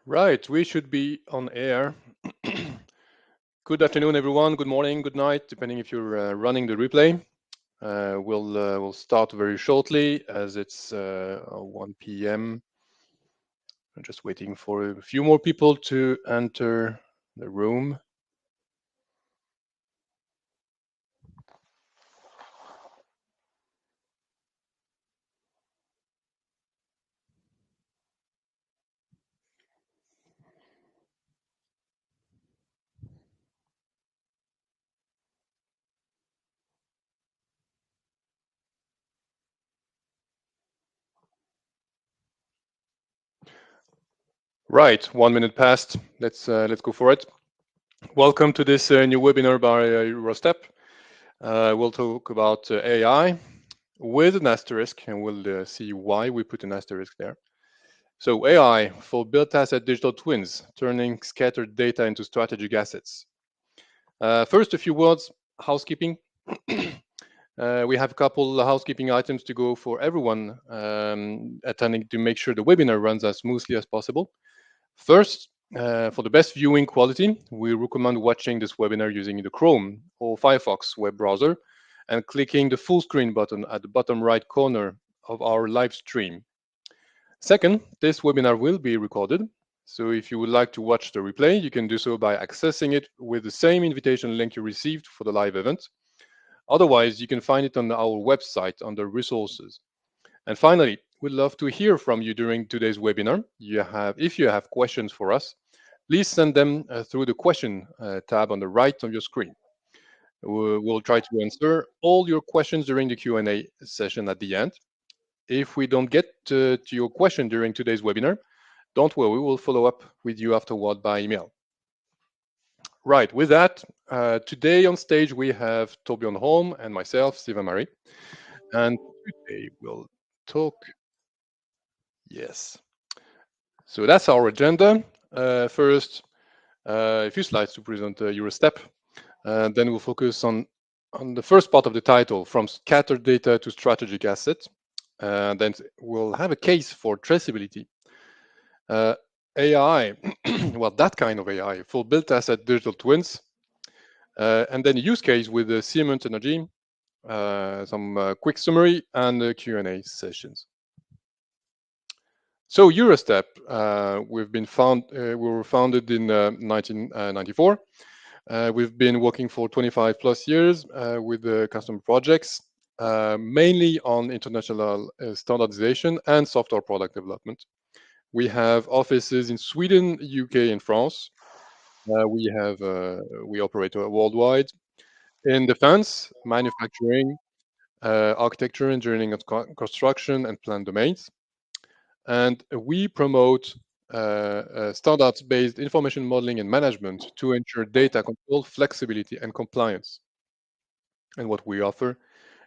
Right, we should be on air. Good afternoon, everyone. Good morning, good night, depending if you're running the replay. We'll start very shortly as it's 1 p.m. I'm just waiting for a few more people to enter the room. Right, 1 minute passed. Let's go for it. Welcome to this new webinar by Eurostep. We'll talk about AI with an asterisk, and we'll see why we put an asterisk there. So AI for built asset digital twins, turning scattered data into strategic assets. First, a few words, housekeeping. We have a couple of housekeeping items to go for everyone attending to make sure the webinar runs as smoothly as possible. First, for the best viewing quality, we recommend watching this webinar using the Chrome or Firefox web browser and clicking the full screen button at the bottom right corner of our live stream. Second, this webinar will be recorded. So if you would like to watch the replay, you can do so by accessing it with the same invitation link you received for the live event. Otherwise, you can find it on our website under resources. And finally, we'd love to hear from you during today's webinar. If you have questions for us, please send them through the question tab on the right of your screen. We'll try to answer all your questions during the Q&A session at the end. If we don't get to your question during today's webinar, don't worry, we'll follow up with you afterward by email. Right, with that, today on stage we have Torbjörn Holm and myself, Stephen Marie. And today we'll talk, yes. So that's our agenda. First, a few slides to present Eurostep. Then we'll focus on the first part of the title, from scattered data to strategic assets. Then we'll have a case for traceability. AI, well, that kind of AI for built asset digital twins. And then a use case with the Siemens Energy, some quick summary and Q&A sessions. So Eurostep, we were founded in 1994. We've been working for 25 plus years with customer projects, mainly on international standardization and software product development. We have offices in Sweden, UK, and France. We operate worldwide in defense, manufacturing, architecture, engineering, and construction, and plant domains. And we promote standards-based information modeling and management to ensure data control, flexibility, and compliance. And what we offer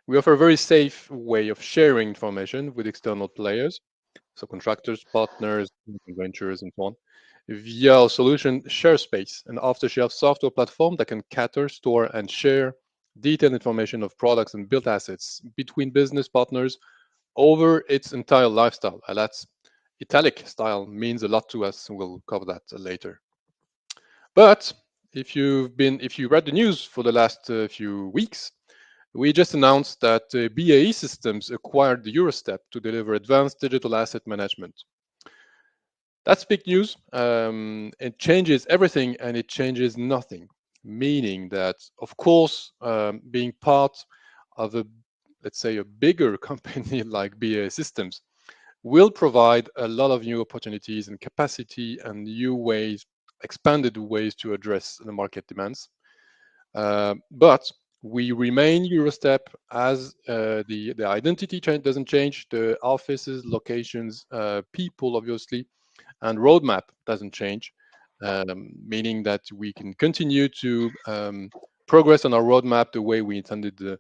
a very safe way of sharing information with external players, so contractors, partners, ventures, and so on, via our solution ShareSpace, an off-the-shelf software platform that can cater, store, and share detailed information of products and built assets between business partners over its entire lifestyle. And that's italic style means a lot to us, and we'll cover that later. But if you read the news for the last few weeks, we just announced that BAE Systems acquired the Eurostep to deliver advanced digital asset management. That's big news. It changes everything and it changes nothing, meaning that, of course, being part of let's say, a bigger company like BAE Systems will provide a lot of new opportunities and capacity and new ways, expanded ways to address the market demands. But we remain Eurostep as the identity doesn't change, the offices, locations, people, obviously, and roadmap doesn't change, meaning that we can continue to progress on our roadmap the way we intended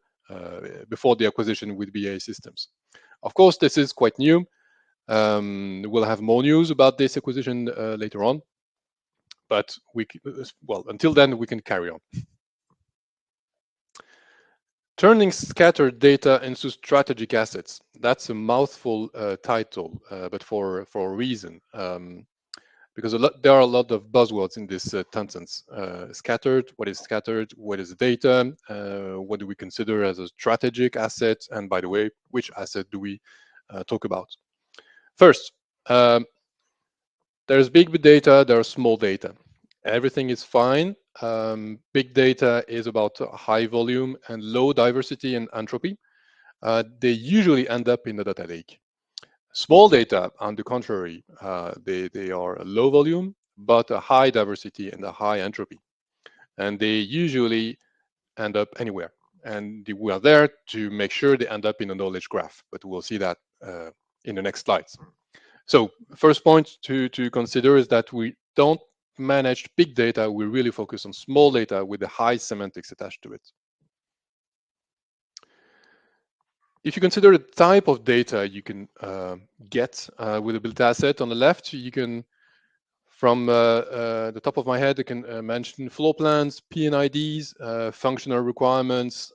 before the acquisition with BAE Systems. Of course, this is quite new. We'll have more news about this acquisition later on, but until then, we can carry on. Turning scattered data into strategic assets. That's a mouthful title, but for a reason. because there are a lot of buzzwords in this sentence. Scattered, what is data, what do we consider as a strategic asset, and by the way, which asset do we talk about? First, there's big data, there's small data. Everything is fine. Big data is about high volume and low diversity and entropy. They usually end up in the data lake. Small data, on the contrary, they are a low volume, but a high diversity and a high entropy. And they usually end up anywhere. And we are there to make sure they end up in a knowledge graph, but we'll see that in the next slides. So first point to consider is that we don't manage big data, we really focus on small data with the high semantics attached to it. If you consider the type of data you can get with a built asset, on the left, you can, from the top of my head, I can mention floor plans, P&IDs, functional requirements,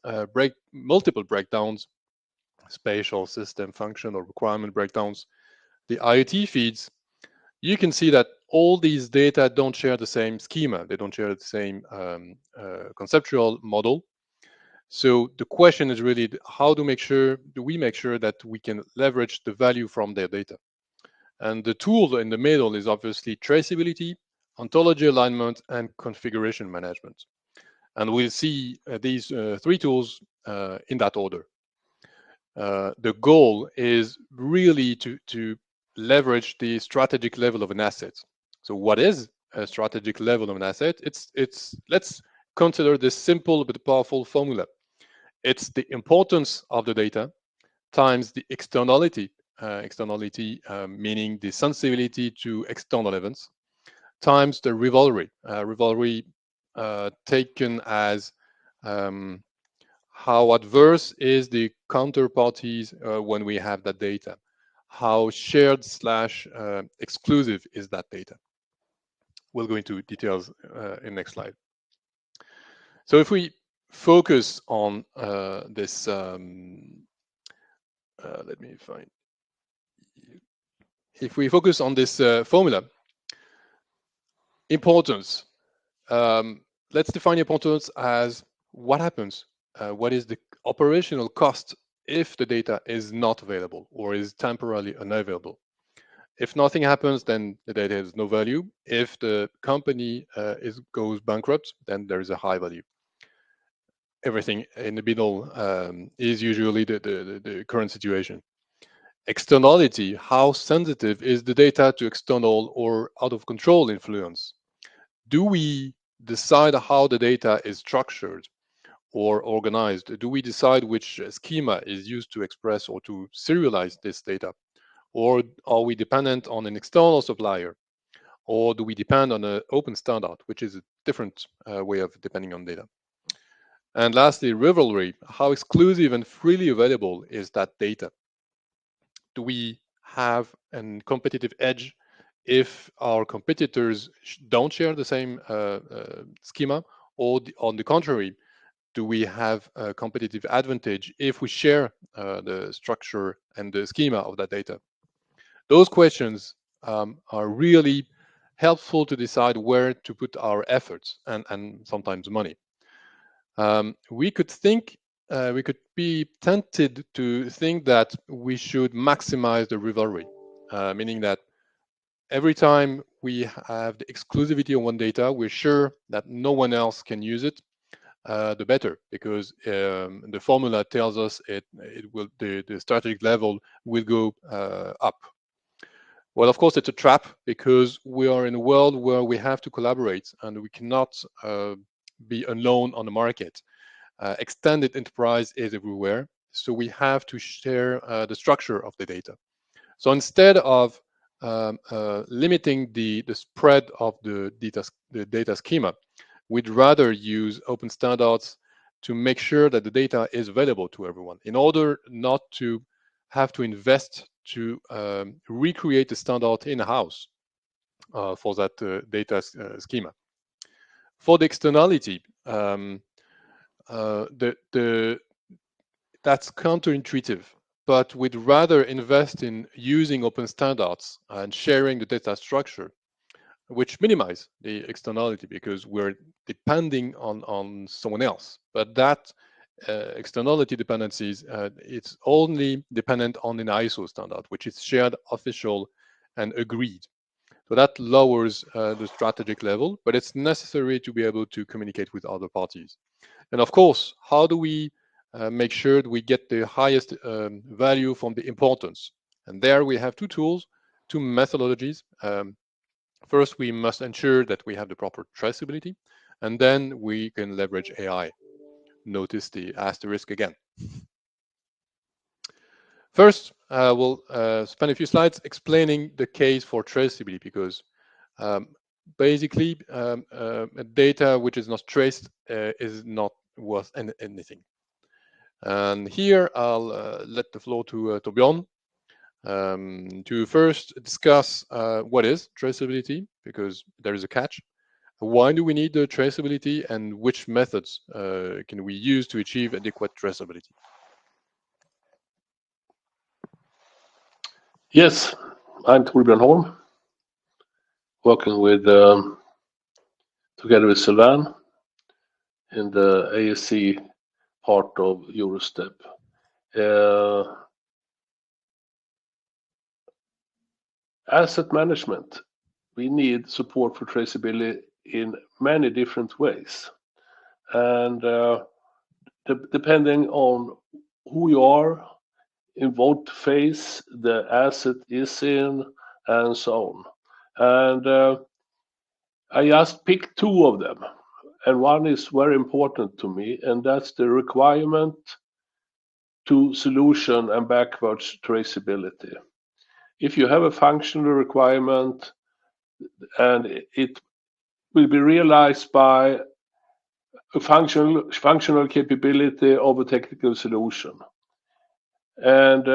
multiple breakdowns, spatial system function or requirement breakdowns, the IoT feeds. You can see that all these data don't share the same schema. They don't share the same conceptual model. So the question is really, how do we make sure that we can leverage the value from their data? And the tool in the middle is obviously traceability, ontology alignment, and configuration management. And we'll see these three tools in that order. The goal is really to leverage the strategic level of an asset. So what is a strategic level of an asset? Let's consider this simple but powerful formula. It's the importance of the data times the externality, meaning the sensibility to external events, times the rivalry. Rivalry taken as how adverse is the counterparties when we have that data, how shared slash exclusive is that data. We'll go into details in next slide. So if we focus on this, let me find. If we focus on this formula, importance, let's define importance as what happens, what is the operational cost if the data is not available or is temporarily unavailable. If nothing happens, then the data has no value. If the company goes bankrupt, then there is a high value. Everything in the middle is usually the current situation. Externality, how sensitive is the data to external or out of control influence? Do we decide how the data is structured or organized? Do we decide which schema is used to express or to serialize this data? Or are we dependent on an external supplier? Or do we depend on an open standard, which is a different way of depending on data? And lastly, rivalry, how exclusive and freely available is that data? Do we have a competitive edge if our competitors don't share the same schema, or on the contrary, do we have a competitive advantage if we share the structure and the schema of that data? Those questions are really helpful to decide where to put our efforts and sometimes money. We could be tempted to think that we should maximize the rivalry, meaning that every time we have the exclusivity of one data, we're sure that no one else can use it, the better, because the formula tells us the strategic level will go up. Well, of course, it's a trap because we are in a world where we have to collaborate and we cannot be alone on the market. Extended enterprise is everywhere, so we have to share the structure of the data. So instead of limiting the spread of the data schema, we'd rather use open standards to make sure that the data is available to everyone in order not to have to invest to recreate the standard in-house for that data schema. For the externality, that's counterintuitive, but we'd rather invest in using open standards and sharing the data structure which minimize the externality because we're depending on someone else. But that externality dependencies, it's only dependent on an ISO standard, which is shared, official, and agreed. So that lowers the strategic level, but it's necessary to be able to communicate with other parties. And of course, how do we make sure that we get the highest value from the importance? And there we have two tools, two methodologies. First, we must ensure that we have the proper traceability, and then we can leverage AI. Notice the asterisk again. First, we'll spend a few slides explaining the case for traceability because basically data which is not traced is not worth anything. And here I'll let the floor to Bjorn to first discuss what is traceability, because there is a catch. Why do we need the traceability, and which methods can we use to achieve adequate traceability? Yes, I'm Torbjörn Holm, working with together with Sylvain in the ASC part of Eurostep. Asset management, we need support for traceability in many different ways. And depending on who you are, in what phase the asset is in, and so on. And I just picked two of them. And one is very important to me, and that's the requirement to solution and backwards traceability. If you have a functional requirement and it will be realized by a functional capability of a technical solution. And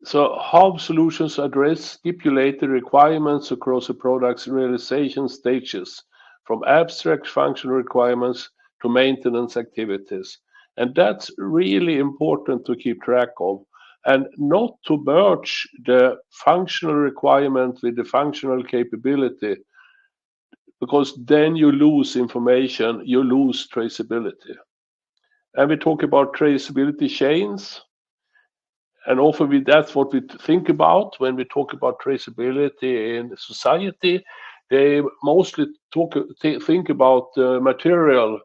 so how solutions address stipulated requirements across a product's realization stages, from abstract functional requirements to maintenance activities. And that's really important to keep track of, and not to merge the functional requirement with the functional capability, because then you lose information, you lose traceability. And we talk about traceability chains, and often that's what we think about when we talk about traceability in society. They mostly think about material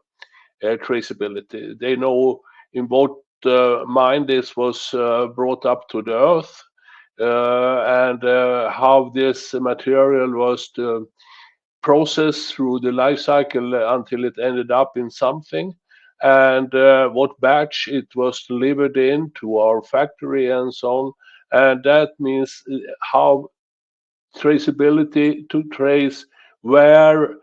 traceability. They know in what mine this was brought up to the earth, and how this material was processed through the life cycle until it ended up in something, and what batch it was delivered in to our factory and so on. And that means how traceability to trace where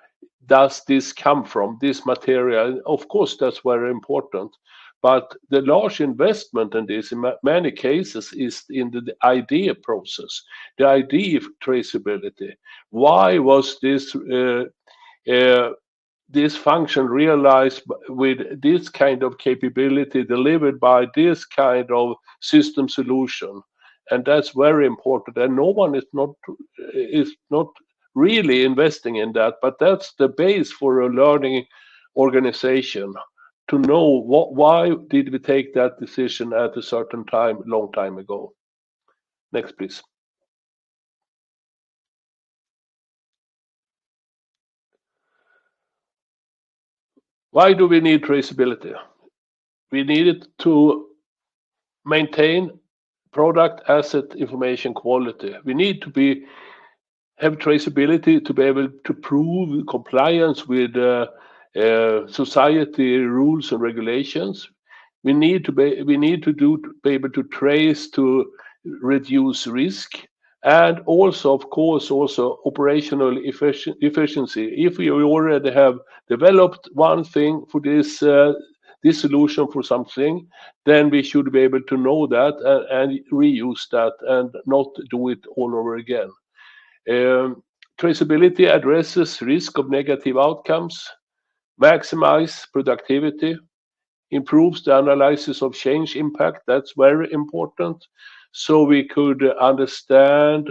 does this come from, this material. Of course, that's very important. But the large investment in this, in many cases, is in the idea process, the idea traceability. Why was this function realized with this kind of capability delivered by this kind of system solution? And that's very important. And no one is not really investing in that, but that's the base for a learning organization, to know why did we take that decision at a certain time, long time ago. Next, please. Why do we need traceability? We need it to maintain product asset information quality. We need to have traceability to be able to prove compliance with society rules and regulations. We need to be able to trace to reduce risk, and also, of course, also operational efficiency. If we already have developed one thing for this solution for something, then we should be able to know that and reuse that and not do it all over again. Traceability addresses risk of negative outcomes, maximize productivity, improves the analysis of change impact. That's very important. So we could understand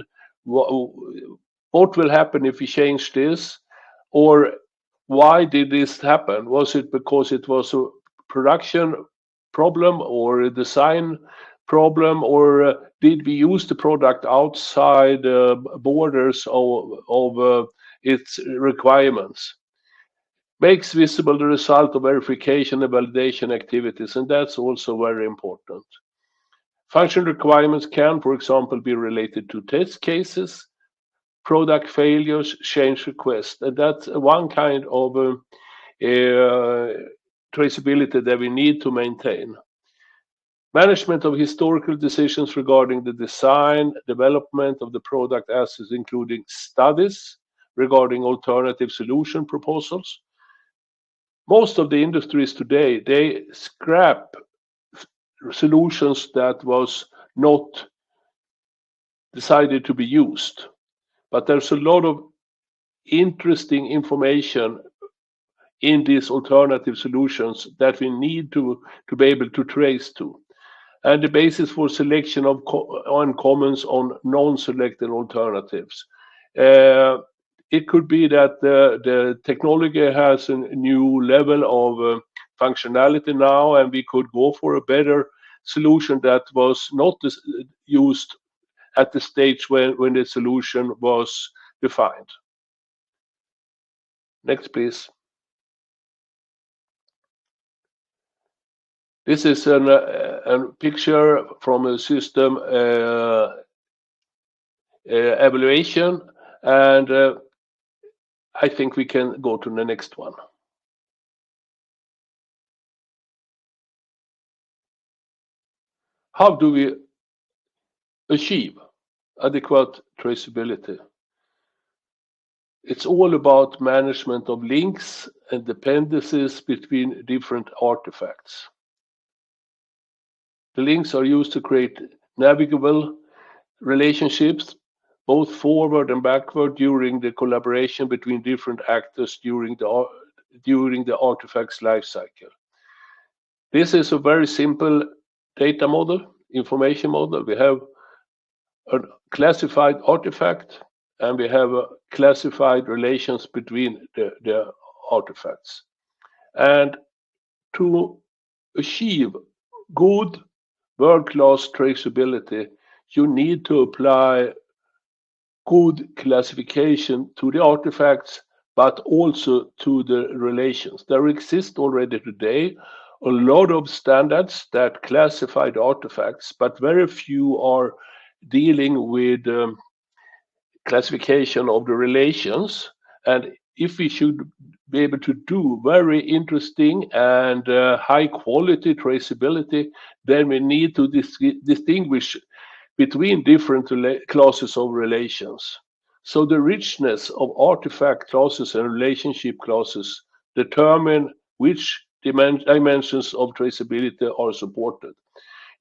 what will happen if we change this, or why did this happen? Was it because it was a production problem or a design problem, or did we use the product outside borders of its requirements? Makes visible the result of verification and validation activities, and that's also very important. Function requirements can, for example, be related to test cases, product failures, change requests, and that's one kind of traceability that we need to maintain. Management of historical decisions regarding the design, development of the product assets, including studies regarding alternative solution proposals. Most of the industries today, they scrap solutions that was not decided to be used. But there's a lot of interesting information in these alternative solutions that we need to be able to trace to. And the basis for selection of on comments on non-selected alternatives. It could be that the technology has a new level of functionality now, and we could go for a better solution that was not used at the stage when the solution was defined. Next, please. This is a picture from a system evaluation, and I think we can go to the next one. How do we achieve adequate traceability? It's all about management of links and dependencies between different artifacts. The links are used to create navigable relationships, both forward and backward, during the collaboration between different actors during the artifact's life cycle. This is a very simple data model, information model. We have a classified artifact, and we have classified relations between the artifacts. And to achieve good world-class traceability, you need to apply good classification to the artifacts, but also to the relations. There exist already today a lot of standards that classify the artifacts, but very few are dealing with classification of the relations. And if we should be able to do very interesting and high quality traceability, then we need to distinguish between different classes of relations. So the richness of artifact classes and relationship classes determine which dimensions of traceability are supported.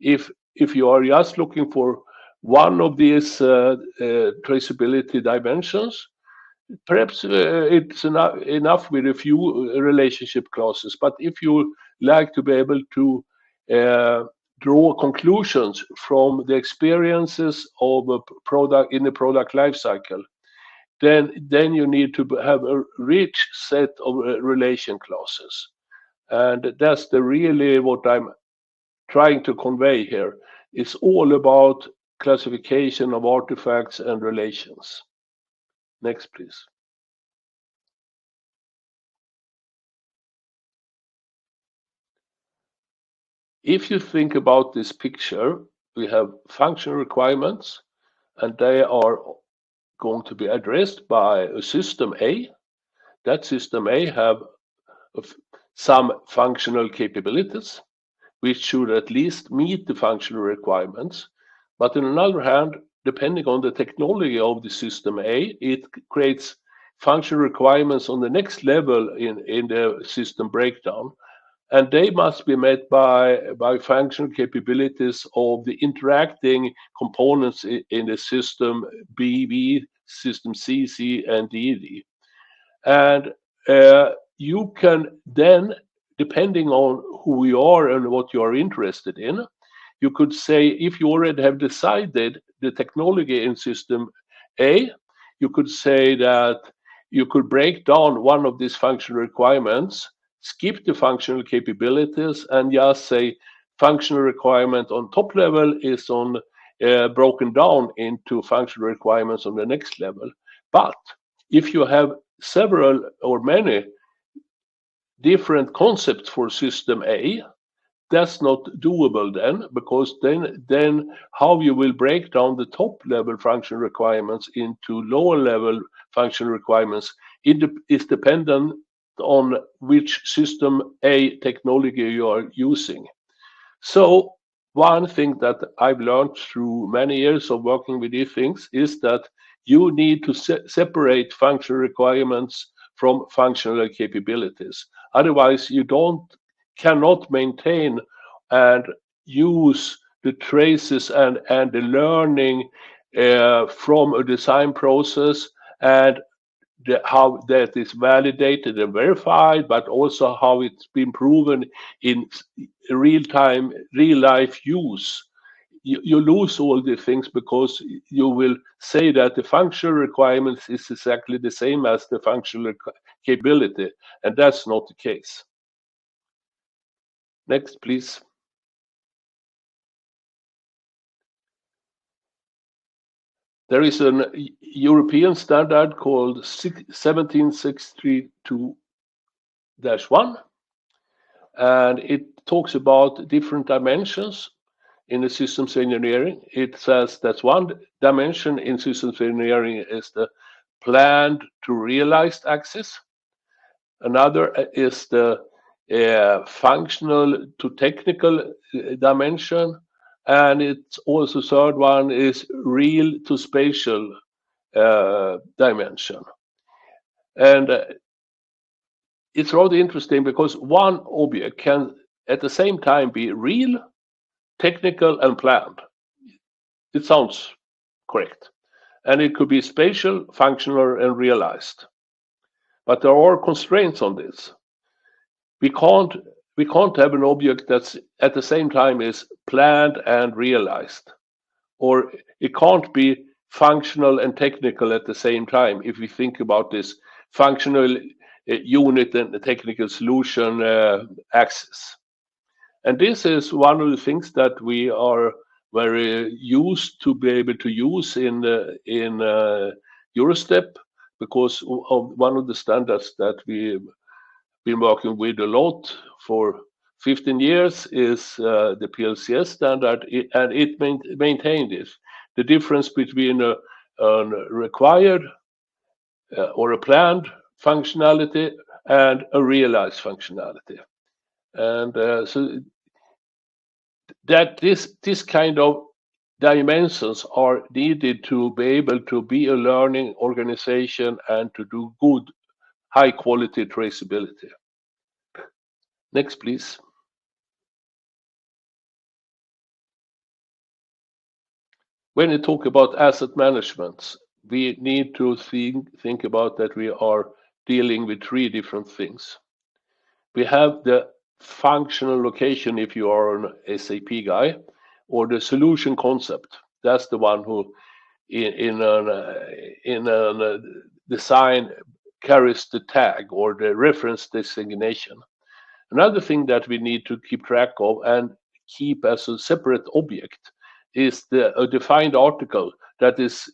If you are just looking for one of these traceability dimensions, perhaps it's enough with a few relationship classes. But if you like to be able to draw conclusions from the experiences of a product in the product life cycle, then you need to have a rich set of relation classes. And that's really what I'm trying to convey here. It's all about classification of artifacts and relations. Next, please. If you think about this picture, we have function requirements, and they are going to be addressed by a system A. That system A have some functional capabilities, which should at least meet the functional requirements. But on the other hand, depending on the technology of the system A, it creates function requirements on the next level in the system breakdown. And they must be met by functional capabilities of the interacting components in the system B, system C, and D. And you can then, depending on who you are and what you are interested in, you could say, if you already have decided the technology in system A, you could say that you could break down one of these functional requirements, skip the functional capabilities, and just say functional requirement on top level is on broken down into functional requirements on the next level. But if you have several or many different concepts for system A, that's not doable then, because then how you will break down the top level function requirements into lower level function requirements is dependent on which system A technology you are using. So one thing that I've learned through many years of working with these things is that you need to separate functional requirements from functional capabilities. Otherwise, you cannot maintain and use the traces and the learning from a design process, and how that is validated and verified, but also how it's been proven in real time, real life use. You lose all the things because you will say that the functional requirements is exactly the same as the functional capability, and that's not the case. Next, please. There is a European standard called 17632-1, and it talks about different dimensions in the systems engineering. It says that one dimension in systems engineering is the planned to realized axis. Another is the functional to technical dimension, and it's also third one is real to spatial dimension. And it's rather interesting because one object can at the same time be real, technical, and planned. It sounds correct. And it could be spatial, functional, and realized. But there are constraints on this. We can't have an object that's at the same time is planned and realized, or it can't be functional and technical at the same time if we think about this functional unit and the technical solution axis. And this is one of the things that we are very used to be able to use in Eurostep, because of one of the standards that we've been working with a lot for 15 years is the PLCS standard, and it maintained this. The difference between a required or a planned functionality and a realized functionality. And so that this kind of dimensions are needed to be able to be a learning organization and to do good, high quality traceability. Next, please. When we talk about asset management, we need to think about that we are dealing with three different things. We have the functional location if you are an SAP guy, or the solution concept. That's the one who in a design carries the tag or the reference designation. Another thing that we need to keep track of and keep as a separate object is a defined article that is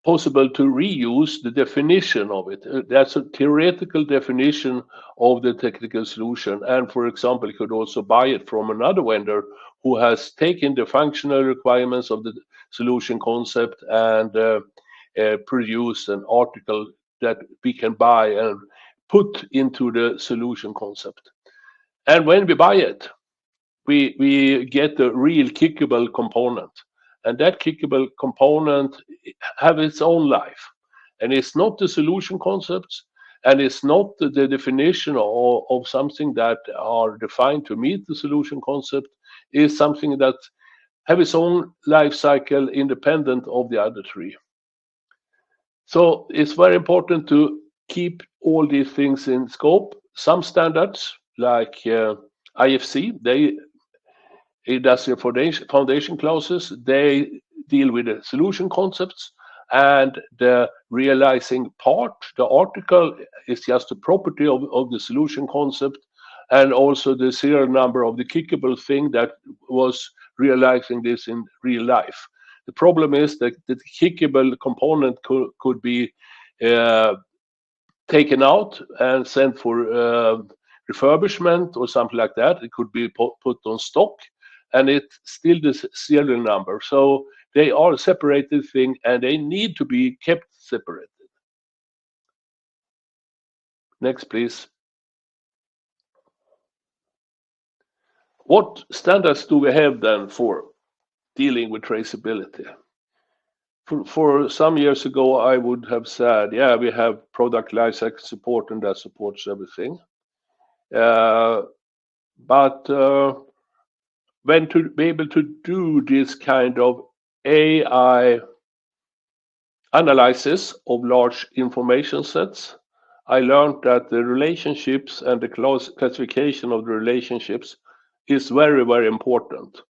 possible to reuse the definition of it. That's a theoretical definition of the technical solution. And for example, you could also buy it from another vendor who has taken the functional requirements of the solution concept and produce an article that we can buy and put into the solution concept. And when we buy it, we get the real kickable component. And that kickable component have its own life. And it's not the solution concepts, and it's not the definition of something that are defined to meet the solution concept. Is something that have its own life cycle independent of the other three. So it's very important to keep all these things in scope. Some standards like IFC, Industrial Foundation Clauses, they deal with the solution concepts, and the realizing part, the article, is just a property of the solution concept, and also the serial number of the kickable thing that was realizing this in real life. The problem is that the kickable component could be taken out and sent for refurbishment or something like that. It could be put on stock, and it's still the serial number. So they are a separated thing, and they need to be kept separated. Next, please. What standards do we have then for dealing with traceability? For some years ago, I would have said, yeah, we have product lifecycle support, and that supports everything. But when to be able to do this kind of AI analysis of large information sets, I learned that the relationships and the classification of the relationships is very, very important.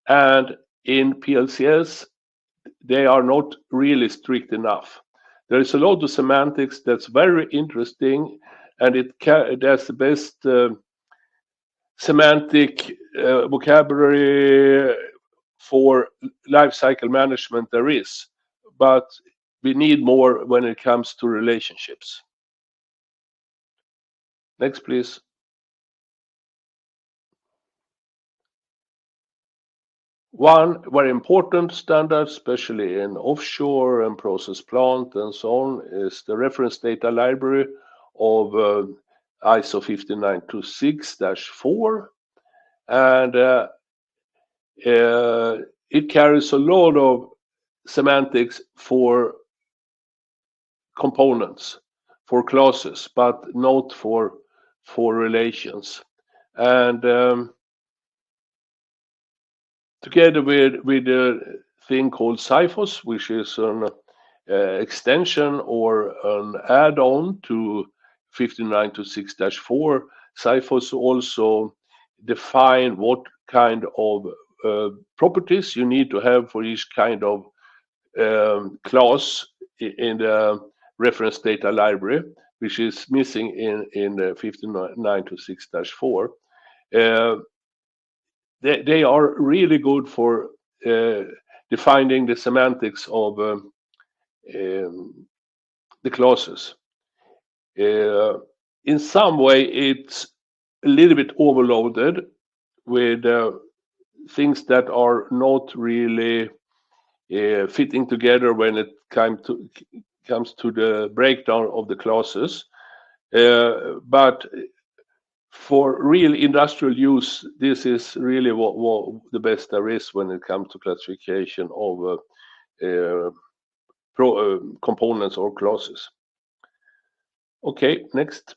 And in PLCS, they are not really strict enough. There is a lot of semantics that's very interesting, and that's the best semantic vocabulary for lifecycle management there is, but we need more when it comes to relationships. Next, please. One very important standard, especially in offshore and process plant and so on, is the reference data library of ISO 15926-4, and it carries a lot of semantics for components, for classes, but not for relations. And together with a thing called CIFOS, which is an extension or an add-on to 15926-4, CIFOS also define what kind of properties you need to have for each kind of class in the reference data library, which is missing in the 15926-4. They are really good for defining the semantics of the classes. In some way, it's a little bit overloaded with things that are not really fitting together when it comes to the breakdown of the classes. But for real industrial use, this is really what the best there is when it comes to classification of components or classes. Okay, next.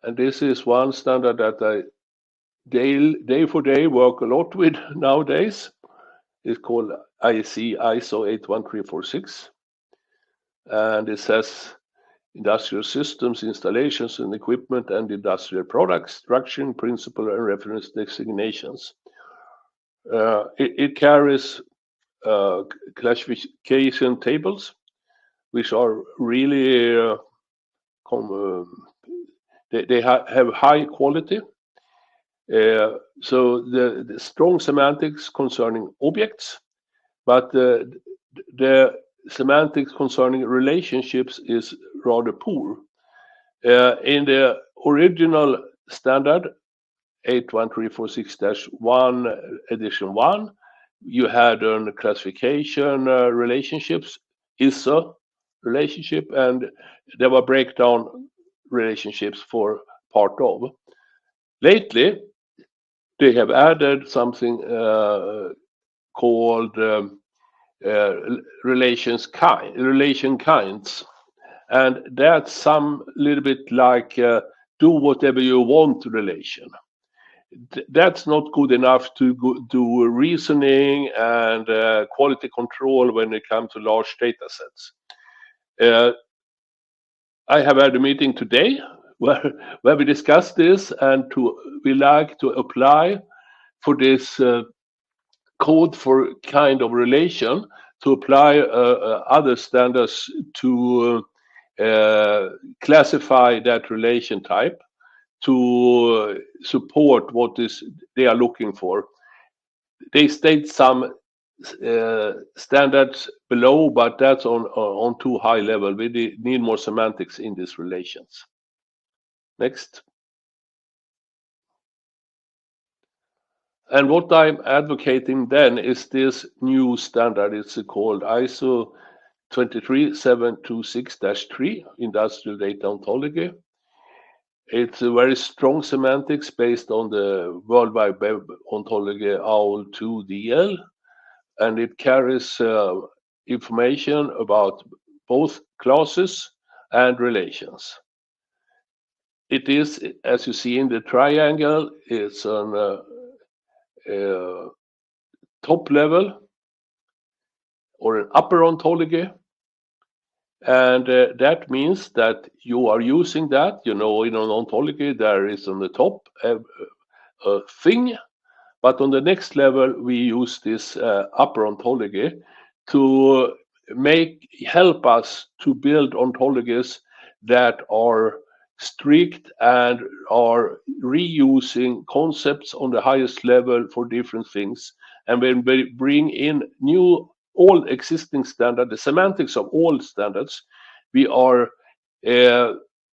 And this is one standard that I day for day work a lot with nowadays. It's called ISO 81346. And it says industrial systems, installations and equipment, and industrial products, structuring principle and reference designations. It carries classification tables, which are really they have high quality. So the strong semantics concerning objects, but the semantics concerning relationships is rather poor. In the original standard 81346-1 edition 1, you had a classification relationships, ISO relationship, and there were breakdown relationships for part of. Lately, they have added something called relation kinds, and that's some little bit like do whatever you want relation. That's not good enough to do reasoning and quality control when it comes to large data sets. I have had a meeting today where we discussed this, and we like to apply for this code for kind of relation to apply other standards to classify that relation type to support what is they are looking for. They state some standards below, but that's on too high level. We need more semantics in these relations. Next. And what I'm advocating then is this new standard. It's called ISO 23726-3, Industrial Data Ontology. It's a very strong semantics based on the World Wide Web ontology OWL2DL, and it carries information about both classes and relations. It is, as you see in the triangle, it's on top level or an upper ontology. And that means that you are using that, in an ontology, there is on the top a thing, but on the next level, we use this upper ontology to help us to build ontologies that are strict and are reusing concepts on the highest level for different things. And when we bring in all existing standards, the semantics of all standards, we are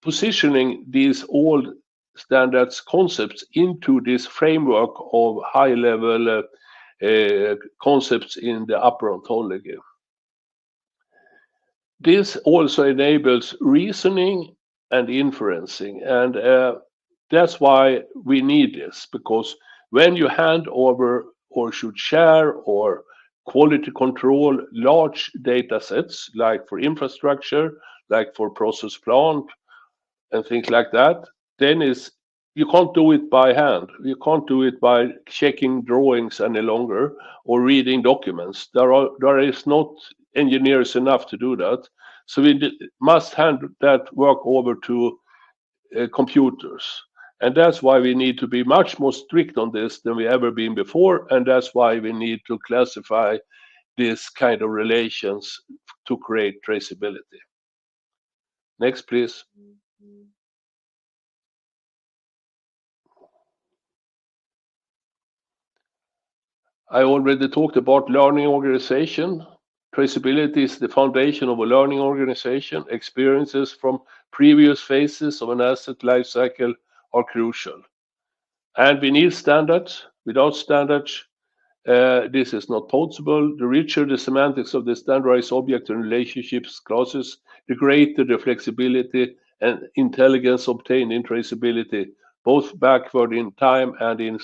positioning these old standards concepts into this framework of high level concepts in the upper ontology. This also enables reasoning and inferencing, and that's why we need this, because when you hand over or should share or quality control large data sets, like for infrastructure, like for process plant and things like that, then you can't do it by hand. You can't do it by checking drawings any longer or reading documents. There is not engineers enough to do that. So we must hand that work over to computers. And that's why we need to be much more strict on this than we ever been before. And that's why we need to classify this kind of relations to create traceability. Next, please. I already talked about learning organization. Traceability is the foundation of a learning organization. Experiences from previous phases of an asset lifecycle are crucial. And we need standards. Without standards, this is not possible. The richer the semantics of the standardized object and relationships classes, the greater the flexibility and intelligence obtained in traceability, both backward in time and in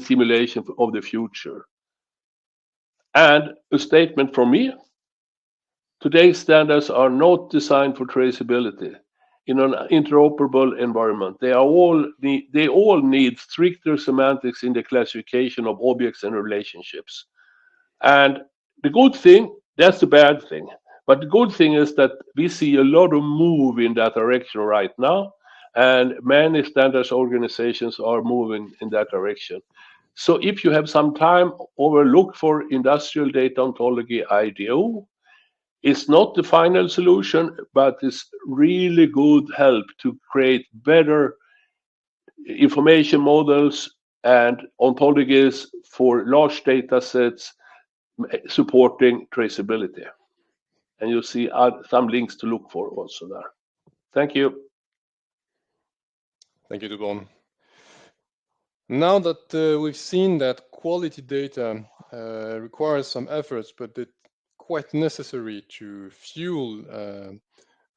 simulation of the future. And a statement from me: today's standards are not designed for traceability in an interoperable environment. They all need stricter semantics in the classification of objects and relationships. And the good thing, that's the bad thing. But the good thing is that we see a lot of move in that direction right now, and many standards organizations are moving in that direction. So if you have some time, look for Industrial Data Ontology IDO. It's not the final solution, but it's really good help to create better information models and ontologies for large data sets supporting traceability. And you'll see some links to look for also there. Thank you. Thank you, Torbjörn. Now that we've seen that quality data requires some efforts, but it's quite necessary to fuel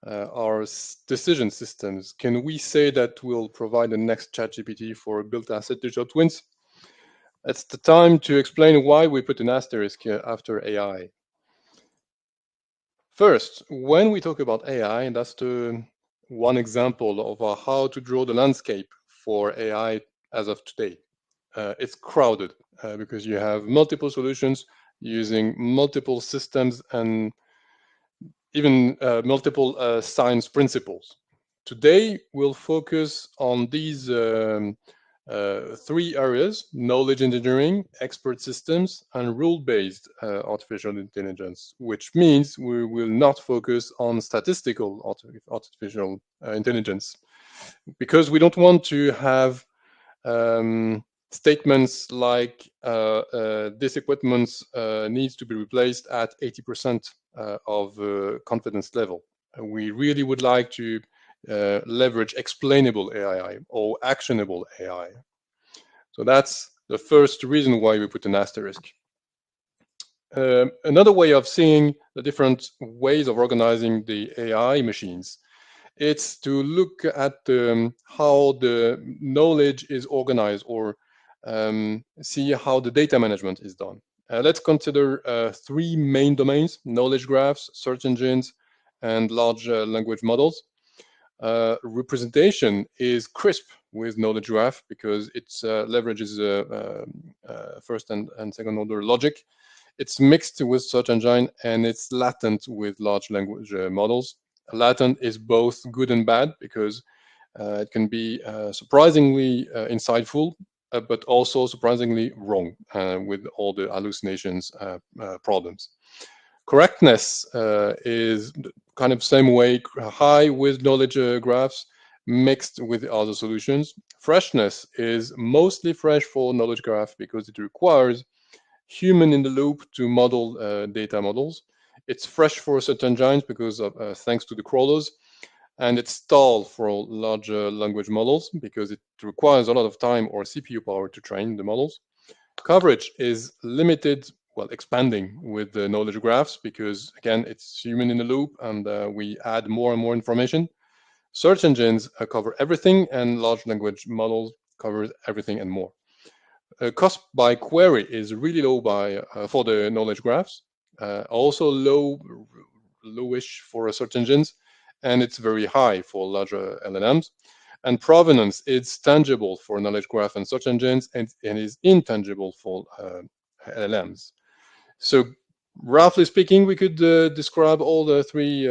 our decision systems, can we say that we'll provide the next ChatGPT for built asset digital twins? It's the time to explain why we put an asterisk here after AI. First, when we talk about AI, that's the one example of how to draw the landscape for AI as of today. It's crowded because you have multiple solutions using multiple systems and even multiple science principles. Today, we'll focus on these three areas: knowledge engineering, expert systems, and rule-based artificial intelligence, which means we will not focus on statistical artificial intelligence, because we don't want to have statements like this equipment needs to be replaced at 80% of confidence level. We really would like to leverage explainable AI or actionable AI. So that's the first reason why we put an asterisk. Another way of seeing the different ways of organizing the AI machines, it's to look at how the knowledge is organized, or see how the data management is done. Let's consider three main domains: knowledge graphs, search engines, and large language models. Representation is crisp with knowledge graph because it leverages first and second order logic. It's mixed with search engine, and it's latent with large language models. Latent is both good and bad because it can be surprisingly insightful, but also surprisingly wrong with all the hallucinations problems. Correctness is kind of same way, high with knowledge graphs, mixed with other solutions. Freshness is mostly fresh for knowledge graph because it requires human in the loop to model data models. It's fresh for search engines because of thanks to the crawlers, and it's stalled for larger language models because it requires a lot of time or CPU power to train the models. Coverage is limited, well, expanding with the knowledge graphs because, again, it's human in the loop, and we add more and more information. Search engines cover everything, and large language models cover everything and more. Cost by query is really low for the knowledge graphs, also lowish for search engines, and it's very high for larger LLMs. And provenance is tangible for knowledge graph and search engines, and is intangible for LLMs. So, roughly speaking, we could describe all the three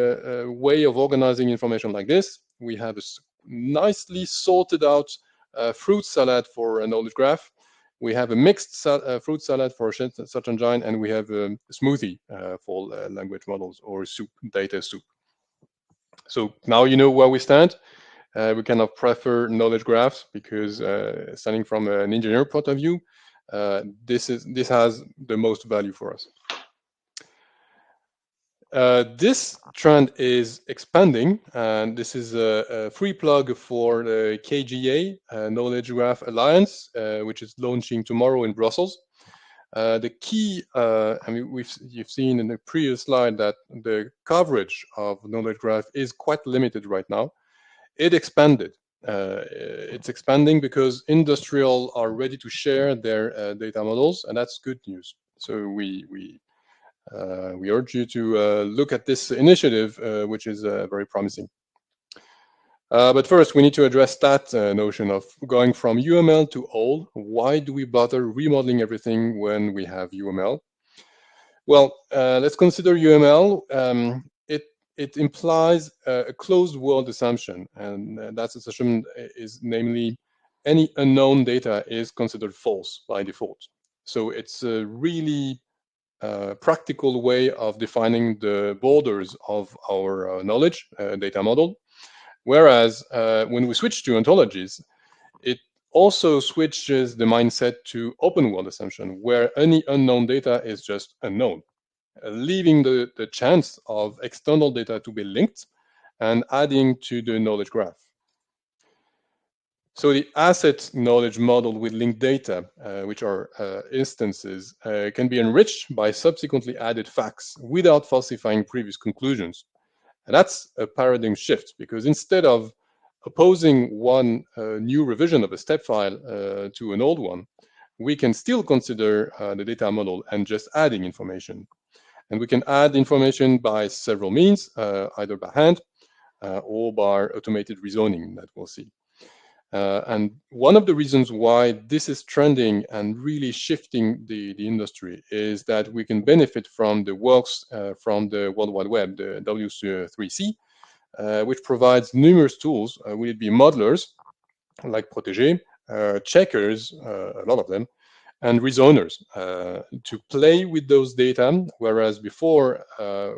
way of organizing information like this. We have a nicely sorted out fruit salad for a knowledge graph. We have a mixed fruit salad for search engine, and we have a smoothie for language models, or soup, data soup. So now you know where we stand. We kind of prefer knowledge graphs because, starting from an engineer point of view, this has the most value for us. This trend is expanding, and this is a free plug for the KGA, Knowledge Graph Alliance, which is launching tomorrow in Brussels. The key, I mean, you've seen in the previous slide that the coverage of knowledge graph is quite limited right now. It expanded. It's expanding because industrial are ready to share their data models, and that's good news. So we urge you to look at this initiative, which is very promising. But first, we need to address that notion of going from UML to OL. Why do we bother remodeling everything when we have UML? Well, let's consider UML. It implies a closed world assumption, and that assumption is namely any unknown data is considered false by default. So it's a really practical way of defining the borders of our knowledge data model. Whereas when we switch to ontologies, it also switches the mindset to open world assumption, where any unknown data is just unknown, leaving the chance of external data to be linked and adding to the knowledge graph. So the asset knowledge model with linked data, which are instances, can be enriched by subsequently added facts without falsifying previous conclusions. And that's a paradigm shift, because instead of opposing one new revision of a step file to an old one, we can still consider the data model and just adding information. And we can add information by several means, either by hand or by automated rezoning that we'll see. And one of the reasons why this is trending and really shifting the industry is that we can benefit from the works from the World Wide Web, the W3C, which provides numerous tools, will it be modelers like Protégé, checkers, a lot of them, and resoners to play with those data. Whereas before,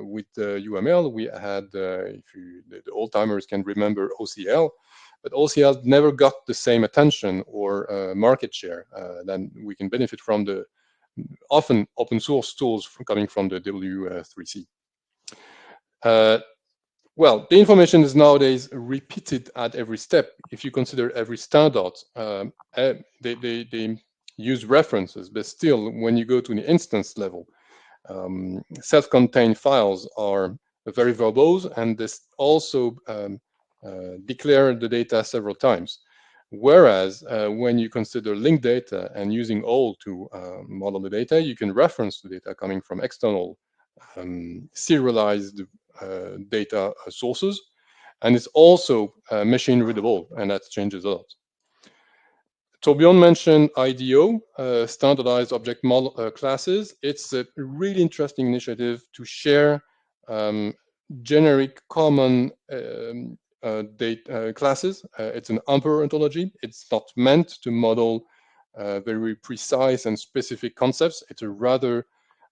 with UML, we had, if you, the old timers can remember OCL, but OCL never got the same attention or market share than we can benefit from the often open source tools coming from the W3C. Well, the information is nowadays repeated at every step. If you consider every standard, they use references, but still, when you go to the instance level, self-contained files are very verbose, and this also declare the data several times. Whereas when you consider linked data and using OL to model the data, you can reference the data coming from external serialized data sources, and it's also machine readable, and that changes a lot. Torbjörn mentioned IDO, standardized object model classes. It's a really interesting initiative to share generic common data classes. It's an Ampere ontology. It's not meant to model very precise and specific concepts. It's a rather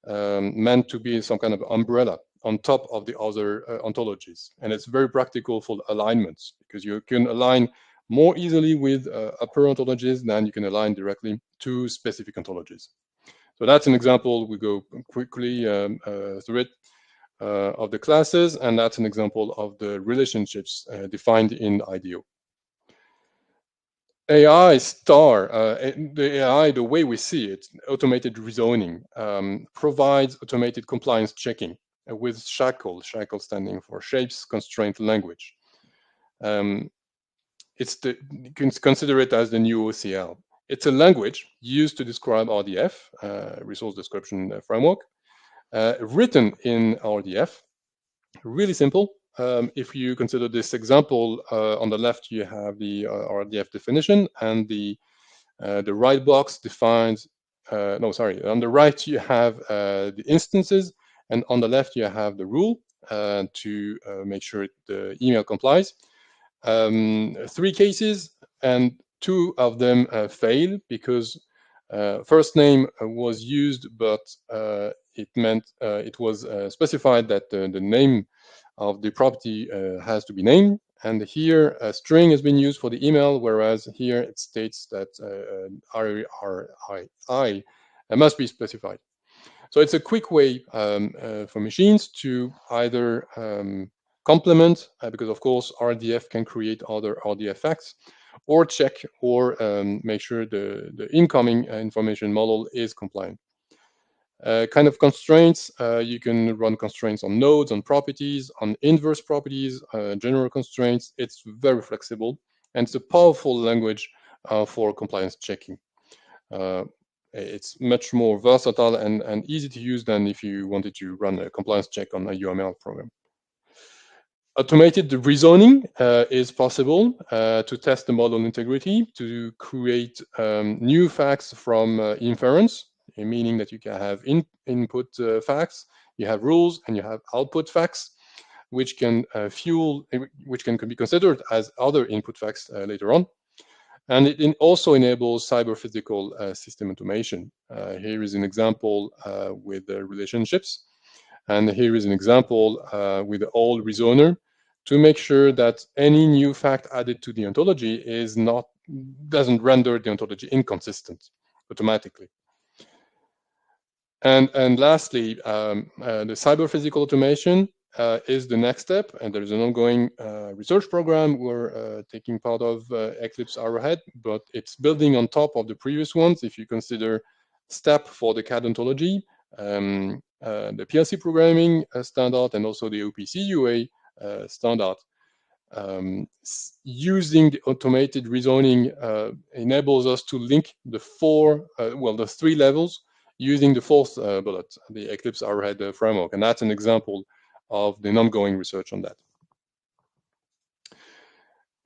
meant to be some kind of umbrella on top of the other ontologies. And it's very practical for alignments, because you can align more easily with upper ontologies than you can align directly to specific ontologies. So that's an example. We go quickly through it of the classes, and that's an example of the relationships defined in IDO. AI star, the AI, the way we see it, automated rezoning, provides automated compliance checking with SHACL standing for Shapes Constraint Language. You can consider it as the new OCL. It's a language used to describe RDF, Resource Description Framework, written in RDF. Really simple. If you consider this example, on the left you have the RDF definition, and the right box defines, no, sorry, on the right you have the instances, and on the left you have the rule to make sure the email complies. 3 cases, and 2 of them fail because first name was used, but it meant it was specified that the name of the property has to be named, and here a string has been used for the email, whereas here it states that RII must be specified. So it's a quick way for machines to either complement, because of course RDF can create other RDF facts, or check or make sure the incoming information model is compliant. Kind of constraints, you can run constraints on nodes, on properties, on inverse properties, general constraints. It's very flexible, and it's a powerful language for compliance checking. It's much more versatile and easy to use than if you wanted to run a compliance check on a UML program. Automated rezoning is possible to test the model integrity, to create new facts from inference, meaning that you can have input facts, you have rules, and you have output facts, which can which can be considered as other input facts later on. And it also enables cyber-physical system automation. Here is an example with the relationships. And here is an example with the old rezoner to make sure that any new fact added to the ontology doesn't render the ontology inconsistent automatically. And lastly, the cyber-physical automation is the next step, and there is an ongoing research program we're taking part of, Eclipse Arrowhead, but it's building on top of the previous ones. If you consider STEP for the CAD ontology, the PLC programming standard, and also the OPC UA standard. Using the automated rezoning enables us to link the 3 levels using the 4th bullet, the Eclipse Arrowhead framework, and that's an example of the ongoing research on that.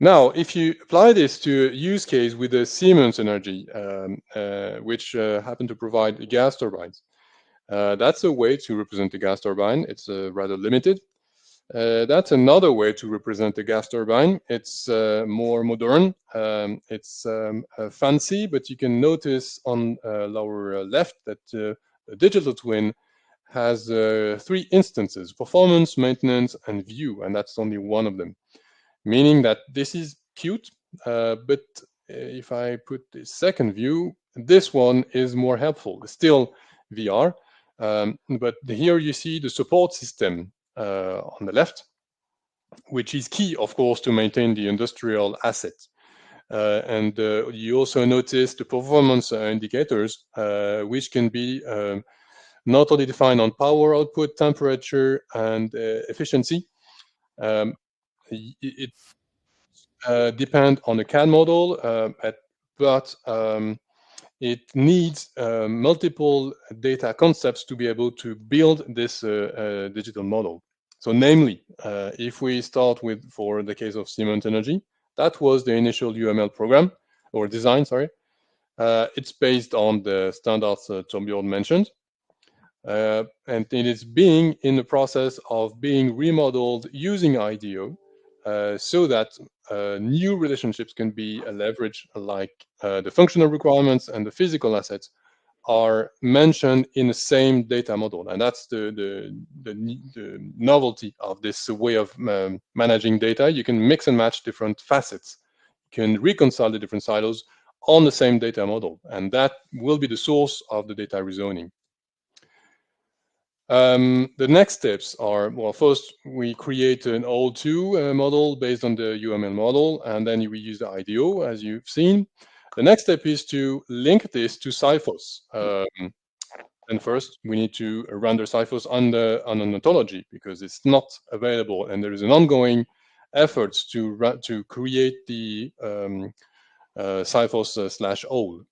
Now, if you apply this to a use case with the Siemens Energy, which happen to provide gas turbines, that's a way to represent the gas turbine. It's rather limited, That's another way to represent a gas turbine. It's more modern. It's fancy, but you can notice on lower left that a digital twin has three instances: performance, maintenance, and view, and that's only one of them. Meaning that this is cute, but if I put the second view, this one is more helpful. It's still VR, but here you see the support system on the left, which is key, of course, to maintain the industrial assets. And you also notice the performance indicators, which can be not only defined on power output, temperature, and efficiency. Um, it depend on the CAD model, but it needs multiple data concepts to be able to build this digital model. So namely, if we start with, for the case of Siemens Energy, that was the initial UML program, or design, sorry. It's based on the standards Torbjörn mentioned. And it is being in the process of being remodeled using IDEO, so that new relationships can be leveraged, like the functional requirements and the physical assets are mentioned in the same data model. And that's the novelty of this way of managing data. You can mix and match different facets. You can reconcile the different silos on the same data model, and that will be the source of the data rezoning. The next steps are, well, first we create an O2 model based on the UML model, and then we use the IDEO, as you've seen. The next step is to link this to Cyphos. And first, we need to render Cyphos on an ontology, because it's not available, and there is an ongoing efforts to create the Cyphos/OL.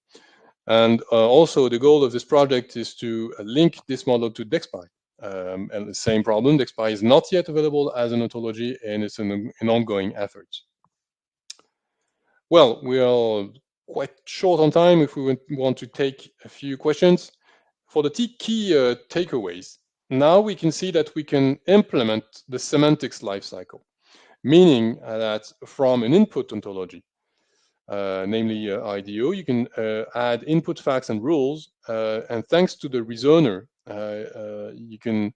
And also, the goal of this project is to link this model to DexPy. And the same problem, DexPy is not yet available as an ontology, and it's an ongoing effort. Well, we are quite short on time if we want to take a few questions. For the key takeaways, now we can see that we can implement the semantics lifecycle, meaning that from an input ontology, namely IDEO, you can add input facts and rules, and thanks to the rezoner, you can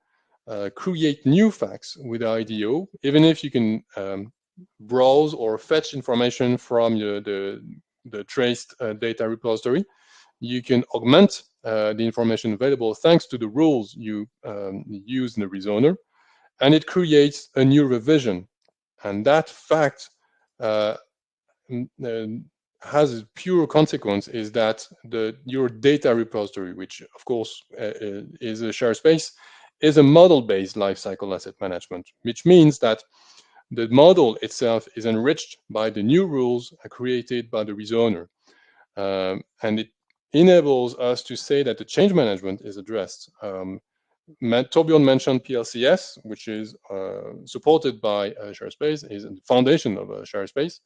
create new facts with IDEO, even if you can browse or fetch information from the traced data repository. You can augment the information available thanks to the rules you use in the rezoner, and it creates a new revision. And that fact has a pure consequence, is that your data repository, which of course is a shared space, is a model-based lifecycle asset management, which means that the model itself is enriched by the new rules created by the rezoner. And it enables us to say that the change management is addressed. Torbjörn mentioned PLCS, which is supported by ShareSpace, is the foundation of ShareSpace.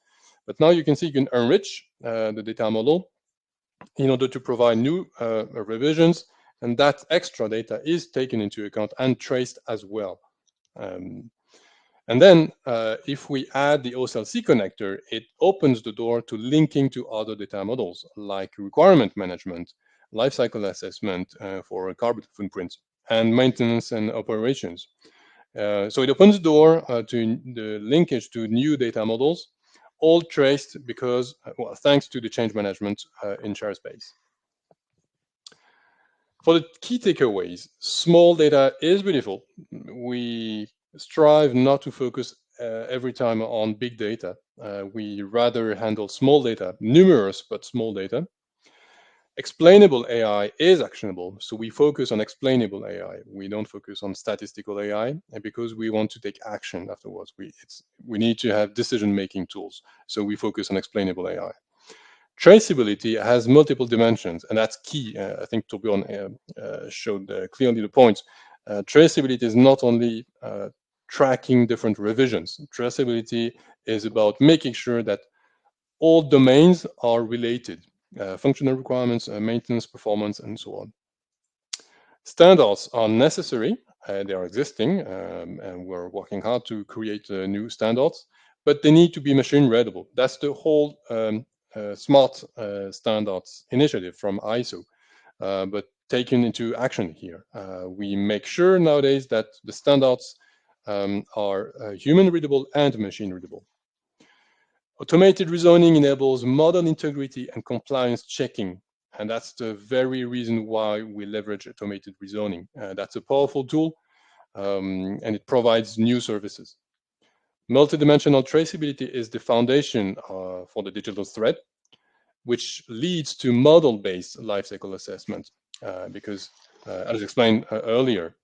But now you can see you can enrich the data model in order to provide new revisions, and that extra data is taken into account and traced as well. And then if we add the OSLC connector, it opens the door to linking to other data models like requirement management, lifecycle assessment for a carbon footprint, and maintenance and operations. So it opens the door to the linkage to new data models, all traced because, well, thanks to the change management in ShareSpace. For the key takeaways, small data is beautiful. We strive not to focus every time on big data. We rather handle small data, numerous but small data. Explainable AI is actionable, so we focus on explainable AI. We don't focus on statistical AI, because we want to take action afterwards. We need to have decision-making tools, so we focus on explainable AI. Traceability has multiple dimensions, and that's key. I think Torbjörn showed clearly the point. Traceability is not only tracking different revisions. Traceability is about making sure that all domains are related. Functional requirements, maintenance, performance, and so on. Standards are necessary, They are existing, and we're working hard to create new standards, but they need to be machine readable. That's the whole smart standards initiative from ISO. But taken into action here, we make sure nowadays that the standards are human readable and machine readable. Automated rezoning enables model integrity and compliance checking. And that's the very reason why we leverage automated rezoning. That's a powerful tool, and it provides new services. Multidimensional traceability is the foundation for the digital thread, which leads to model-based lifecycle assessment. Because, as explained earlier,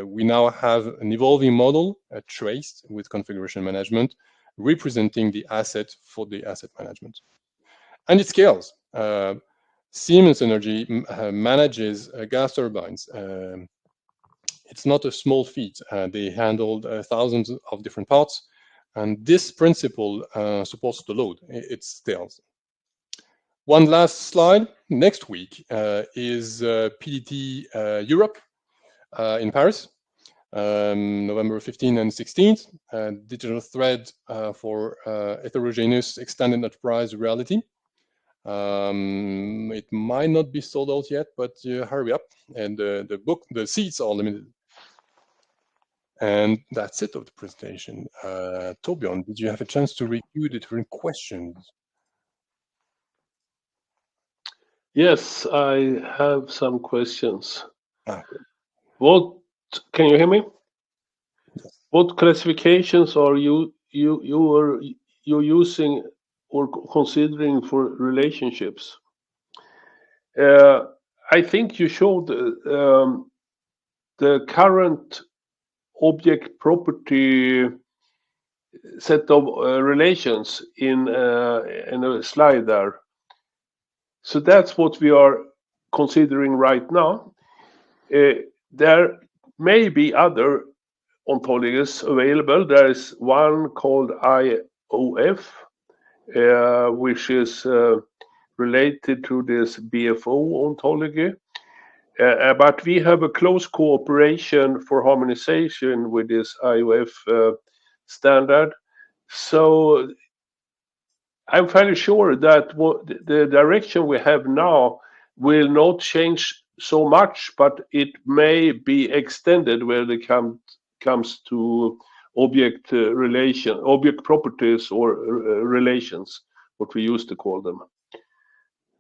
we now have an evolving model traced with configuration management, representing the asset for the asset management. And it scales. Siemens Energy manages gas turbines. It's not a small feat. They handled thousands of different parts, and this principle supports the load. It scales. One last slide. Next week is PDT Europe in Paris. November 15th and 16th, digital thread for heterogeneous extended enterprise reality. It might not be sold out yet, but hurry up. And the seats are limited. And that's it of the presentation. Torbjörn, did you have a chance to review the different questions? Yes, I have some questions. Okay. Can you hear me? Yes. What classifications are you using or considering for relationships? I think you showed the current object property set of relations in a slide there. So that's what we are considering right now. There may be other ontologies available. There is one called IOF, which is related to this BFO ontology. But we have a close cooperation for harmonization with this IOF standard. So I'm fairly sure that the direction we have now will not change so much, but it may be extended when it comes to object properties or relations, what we used to call them.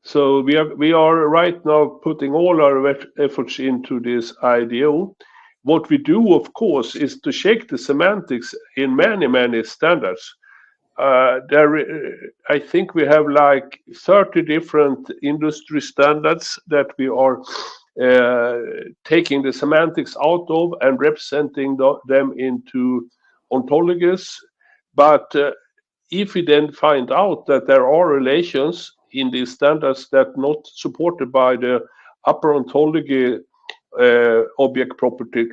So we are right now putting all our efforts into this IDO. What we do, of course, is to check the semantics in many standards. I think we have like 30 different industry standards that we are taking the semantics out of and representing them into ontologies. But if we then find out that there are relations in these standards that are not supported by the upper ontology object properties,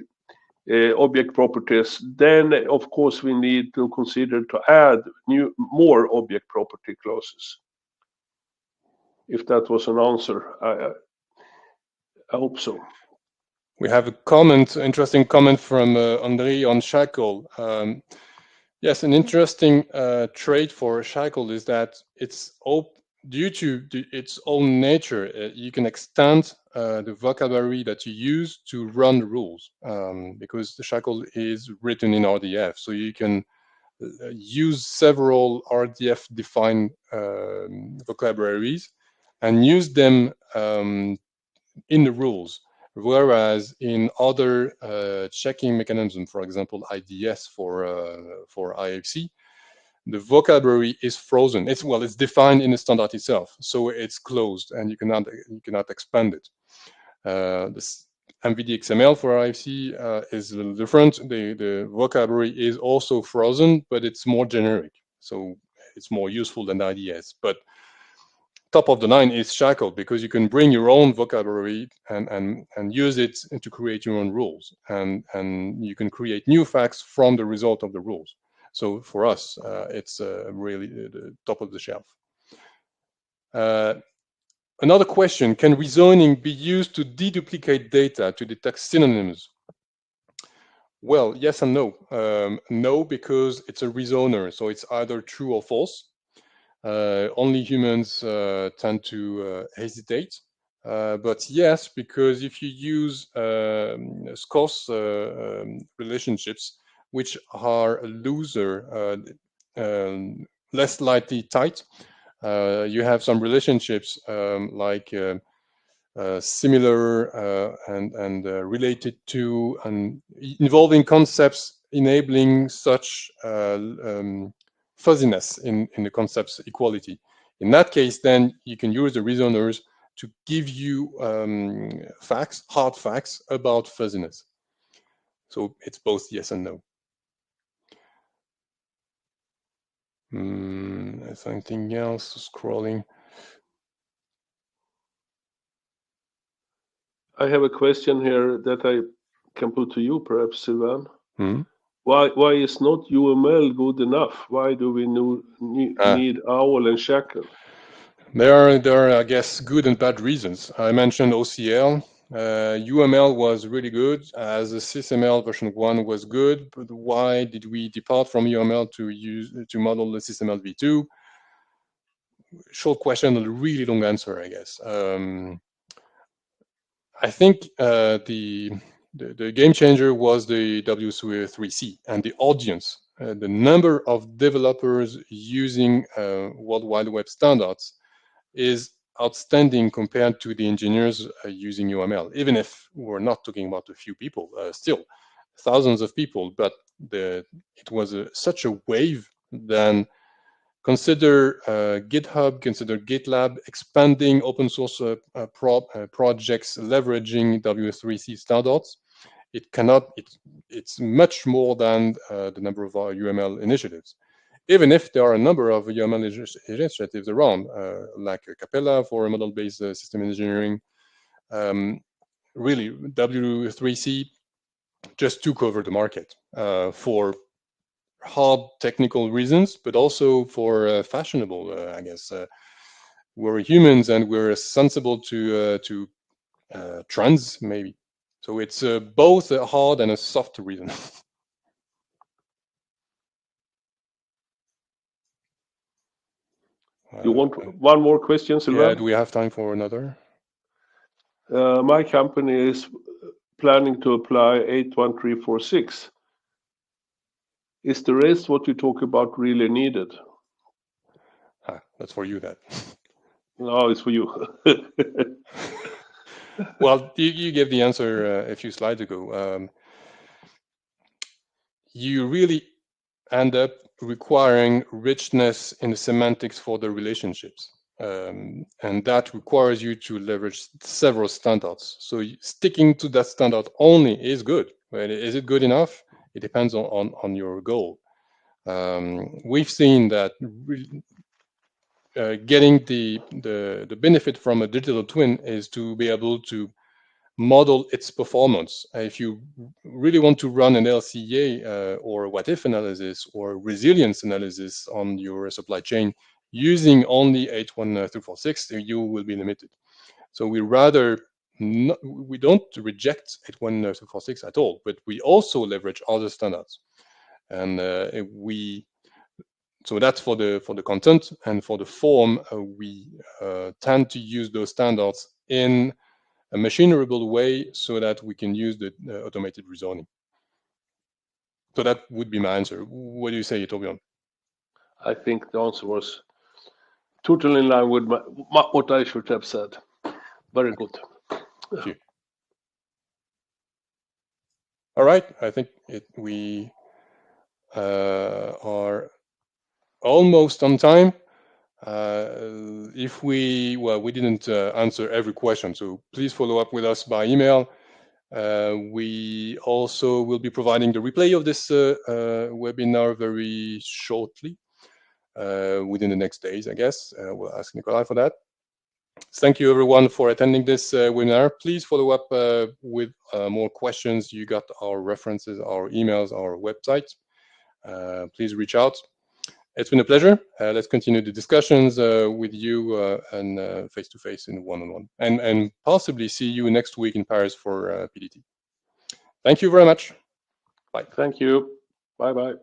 then of course we need to consider to add more object property clauses. If that was an answer, I hope so. We have a interesting comment from André on Shackle. Yes, an interesting trait for Shackle is that it's due to its own nature, you can extend the vocabulary that you use to run the rules, because the Shackle is written in RDF. So you can use several RDF-defined vocabularies and use them in the rules. Whereas in other checking mechanism, for example, IDS for IFC, the vocabulary is frozen. It's defined in the standard itself, so it's closed, and you cannot expand it. This MVD XML for IFC is a little different. The vocabulary is also frozen, but it's more generic, so it's more useful than IDS. But top of the line is Shackle, because you can bring your own vocabulary and use it to create your own rules, and you can create new facts from the result of the rules. So for us, it's really the top of the shelf. Another question: can rezoning be used to deduplicate data to detect synonyms? Well, yes and no. No, because it's a rezoner, so it's either true or false. Only humans tend to hesitate. But yes, because if you use scarce relationships, which are looser, less lightly tight, you have some relationships like similar and related to and involving concepts enabling such fuzziness in the concept's equality. In that case, then you can use the rezoners to give you facts, hard facts about fuzziness. So it's both yes and no. Something else scrolling. I have a question here that I can put to you, perhaps, Sylvain. Hmm? Why is not UML good enough? Why do we Ah, need OWL and Shackle? there are, I guess, good and bad reasons. I mentioned OCL. UML was really good, as the SysML version 1 was good, but why did we depart from UML to model the SysML v2? Short question, a really long answer, I guess. I think the game changer was the W3C and the audience. The number of developers using World Wide Web standards is outstanding compared to the engineers using UML, even if we're not talking about a few people, still thousands of people, but it was such a wave. Then consider GitHub, consider GitLab expanding open source projects leveraging W3C standards. It's much more than the number of our UML initiatives, even if there are a number of UML initiatives around, like Capella for model-based system engineering. Really, W3C just took over the market for hard technical reasons, but also for fashionable, I guess. We're humans and we're sensible to trends, maybe. So it's both a hard and a soft reason. You want one more question, Yeah, Sylvain? do we have time for another? My company is planning to apply 81346. Is the rest what you talk about really needed? That's for you, that. No, it's for you. Well, you gave the answer a few slides ago. You really end up requiring richness in the semantics for the relationships. And that requires you to leverage several standards. So sticking to that standard only is good. But is it good enough? It depends on your goal. We've seen that getting the benefit from a digital twin is to be able to model its performance. If you really want to run an LCA or what if analysis or resilience analysis on your supply chain using only 81346, you will be limited. So we rather not, we don't reject 81346 at all, but we also leverage other standards. And so that's for the content, and for the form, we tend to use those standards in a machineable way so that we can use the automated rezoning. So that would be my answer. What do you say, Torbjörn? I think the answer was totally in line with what I should have said. Very good. Thank you. All right, I think we are almost on time. If we didn't answer every question, so please follow up with us by email. We also will be providing the replay of this webinar very shortly, within the next days, I guess. We'll ask Nikolai for that. Thank you, everyone, for attending this webinar. Please follow up with more questions. You got our references, our emails, our website. Please reach out. It's been a pleasure. Let's continue the discussions with you and face-to-face in one-on-one, and possibly see you next week in Paris for PDT. Thank you very much. Bye. Thank you. Bye bye.